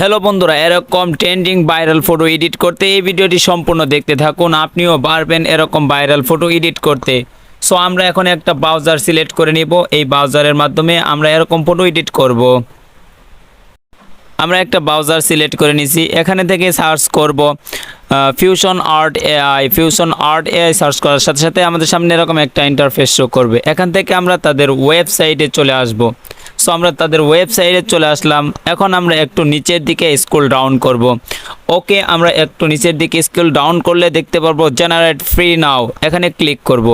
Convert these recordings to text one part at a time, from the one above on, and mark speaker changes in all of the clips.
Speaker 1: Hello বন্ধুরা, এরকম trending viral photo edit করতে এই ভিডিওটি সম্পূর্ণ দেখতে থাকুন। আপনিও পারবেন এরকম ভাইরাল ফটো এডিট করতে। সো আমরা এখন একটা ব্রাউজার সিলেক্ট করে নিব। এই ব্রাউজারের মাধ্যমে আমরা এরকম ফটো এডিট করব। আমরা একটা ব্রাউজার সিলেক্ট করে নিছি। এখানে থেকে সার্চ করব ফিউশন আর্ট এআই সার্চ করার সাথে সাথে আমাদের সামনে এরকম একটা ইন্টারফেস শো করবে। এখান থেকে আমরা তাদের ওয়েবসাইটে চলে আসব। সো আমরা তাদের ওয়েবসাইটে চলে আসলাম। এখন আমরা একটু নিচের দিকে স্ক্রল ডাউন করব। ওকে, আমরা একটু নিচের দিকে স্ক্রল ডাউন করলে দেখতে পারবো জেনারেট ফ্রি নাও, এখানে ক্লিক করব।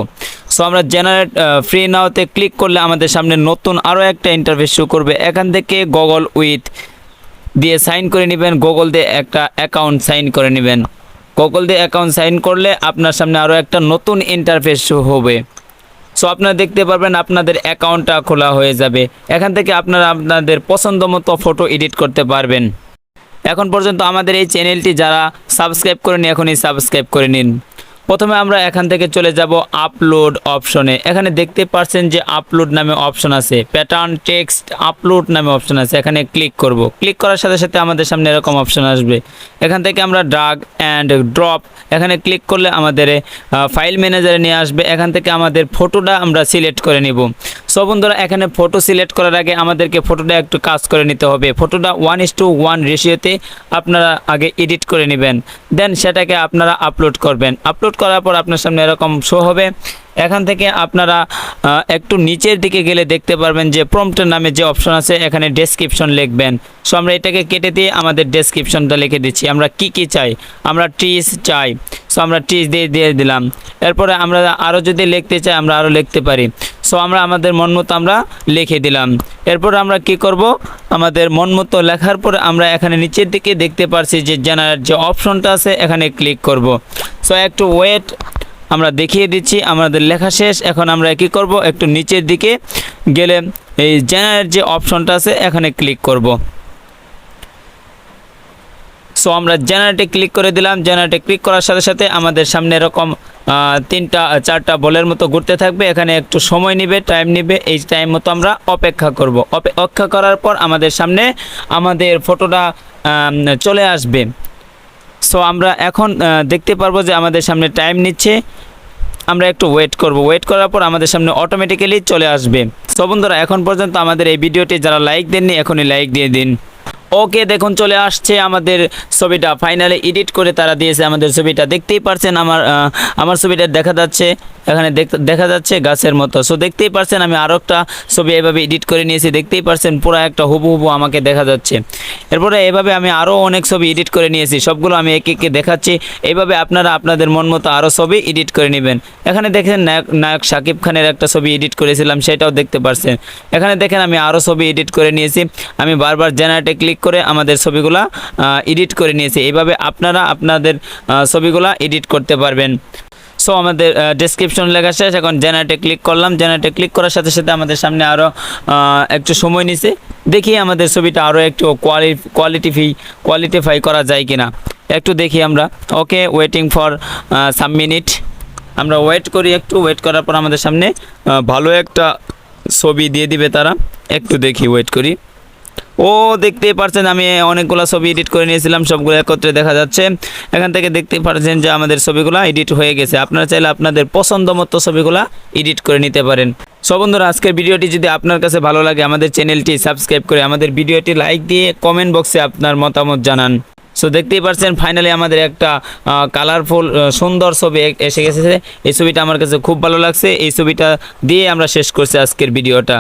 Speaker 1: সো আমরা জেনারেট ফ্রি নাওতে ক্লিক করলে আমাদের সামনে নতুন আরও একটা ইন্টারফেস শো করবে। এখান থেকে গুগল দিয়ে সাইন করে নেবেন, গুগল দিয়ে একটা অ্যাকাউন্ট সাইন করে নেবেন। গুগল দিয়ে অ্যাকাউন্ট সাইন করলে আপনার সামনে আরও একটা নতুন ইন্টারফেস শো হবে। সো আপনারা দেখতে পারবেন আপনাদের অ্যাকাউন্টটা খোলা হয়ে যাবে। এখান থেকে আপনারা আপনাদের পছন্দ মতো ফটো এডিট করতে পারবেন। এখন পর্যন্ত আমাদের এই চ্যানেলটি যারা সাবস্ক্রাইব করেনি এখনই সাবস্ক্রাইব করে নিন। প্রথমে আমরা এখান থেকে চলে যাব আপলোড অপশনে। এখানে দেখতে পাচ্ছেন যে আপলোড নামে অপশন আছে, প্যাটার্ন টেক্সট আপলোড নামে অপশন আছে। এখানে ক্লিক করব। ক্লিক করার সাথে সাথে আমাদের সামনে এরকম অপশন আসবে। এখান থেকে আমরা ড্রাগ অ্যান্ড ড্রপ, এখানে ক্লিক করলে আমাদের ফাইল ম্যানেজারে নিয়ে আসবে। এখান থেকে আমাদের ফটোটা আমরা সিলেক্ট করে নিব। সো বন্ধুরা, এখানে ফটো সিলেক্ট করার আগে আমাদেরকে ফটোটা একটু কাজ করে নিতে হবে। ফটোটা 1:1 রেশিওতে আপনারা আগে এডিট করে নেবেন, দেন সেটাকে আপনারা আপলোড করবেন। আপলোড করার পর আপনার সামনে এরকম শো হবে। এখান থেকে আপনারা একটু নিচের দিকে গেলে দেখতে পারবেন যে প্রম্পটের নামে যে অপশন আছে, এখানে ডেসক্রিপশন লিখবেন। সো আমরা এটাকে কেটে দিয়ে আমাদের ডেসক্রিপশনটা লিখে দিচ্ছি। আমরা কি চাই, আমরা ট্রিজ চাই। সো আমরা ট্রিজ দিয়ে দিলাম। এরপরে আমরা আরও যদি লিখতে চাই আমরা আরও লিখতে পারি। সো আমরা আমাদের মন মতো আমরা লিখে দিলাম। এরপর আমরা কি করব, আমাদের মন মতো লেখার পরে আমরা এখানে নিচের দিকে দেখতে পারছি যে জেনারেট যে অপশনটা আছে, এখানে ক্লিক করব। সো একটু ওয়েট, আমরা দেখিয়ে দিচ্ছি আমাদের লেখা শেষ। এখন আমরা কি করব, একটু নিচের দিকে গেলে এই জেনারেট যে অপশনটা আছে এখানে ক্লিক করব। সো আমরা জেনারেটে ক্লিক করে দিলাম। জেনারেটে ক্লিক করার সাথে সাথে আমাদের সামনে এরকম 3-4টা বলের মতো ঘুরতে থাকবে। এখানে একটু সময় নেবে, টাইম নেবে। এই টাইম মতো আমরা অপেক্ষা করব। অপেক্ষা করার পর আমাদের সামনে আমাদের ফটোটা চলে আসবে। সো আমরা এখন দেখতে পারবো যে আমাদের সামনে টাইম নিচ্ছে। আমরা একটু ওয়েট করব। ওয়েট করার পর আমাদের সামনে অটোমেটিক্যালি চলে আসবে। সো বন্ধুরা, এখন পর্যন্ত আমাদের এই ভিডিওটি যারা লাইক দেননি এখনই লাইক দিয়ে দিন। ওকে, দেখুন চলে আসছে আমাদের ছবিটা। ফাইনালি এডিট করে তারা দিয়েছে আমাদের ছবিটা। দেখতেই পারছেন আমার ছবিটা দেখা যাচ্ছে, এখানে দেখা যাচ্ছে গাছের মতো। সো দেখতেই পারছেন আমি আরও একটা ছবি এভাবে এডিট করে নিয়েছি। দেখতেই পারছেন পুরো একটা হুবহু আমাকে দেখা যাচ্ছে। এরপরে এভাবে আমি আরও অনেক ছবি এডিট করে নিয়েছি, সবগুলো আমি একে দেখাচ্ছি। এইভাবে আপনারা আপনাদের মন মতো আরও ছবি এডিট করে নেবেন। এখানে দেখেন নায়ক শাকিব খানের একটা ছবি এডিট করেছিলাম, সেটাও দেখতে পারছেন। এখানে দেখেন আমি আরও ছবি এডিট করে নিয়েছি। আমি বারবার জেনারেটে ক্লিক করে আমাদের ছবিগুলা এডিট করে নিয়েছি। এইভাবে আপনারা আপনাদের ছবিগুলা এডিট করতে পারবেন। সো আমাদের ডেসক্রিপশন লেখা শেষ। এখন জেনারেটে ক্লিক করলাম। জেনারেটে ক্লিক করার সাথে সাথে আমাদের সামনে আরও একটু সময় নিছে। দেখি আমাদের ছবিটা আরও একটু কোয়ালিটিফাই করা যায় কিনা একটু দেখি আমরা। ওকে, ওয়েটিং ফর সাম মিনিট। আমরা ওয়েট করি একটু। ওয়েট করার পর আমাদের সামনে ভালো একটা ছবি দিয়ে দিবে তারা। একটু দেখি, ওয়েট করি। ও দেখতেই পারছেন আমি অনেকগুলো ছবি এডিট করে নিয়েছিলাম, সবগুলো একত্রে দেখা যাচ্ছে। এখান থেকে দেখতে পাচ্ছেন যে আমাদের ছবিগুলো এডিট হয়ে গেছে। আপনারা চাইলে আপনাদের পছন্দ মতো ছবিগুলো এডিট করে নিতে পারেন। সো বন্ধুরা, আজকের ভিডিওটি যদি আপনার কাছে ভালো লাগে আমাদের চ্যানেলটি সাবস্ক্রাইব করে আমাদের ভিডিওটি লাইক দিয়ে কমেন্ট বক্সে আপনার মতামত জানান। সো দেখতেই পাচ্ছেন ফাইনালি আমাদের একটা কালারফুল সুন্দর ছবি এসে গেছে। এই ছবিটা আমার কাছে খুব ভালো লাগছে। এই ছবিটা দিয়ে আমরা শেষ করছি আজকের ভিডিওটা।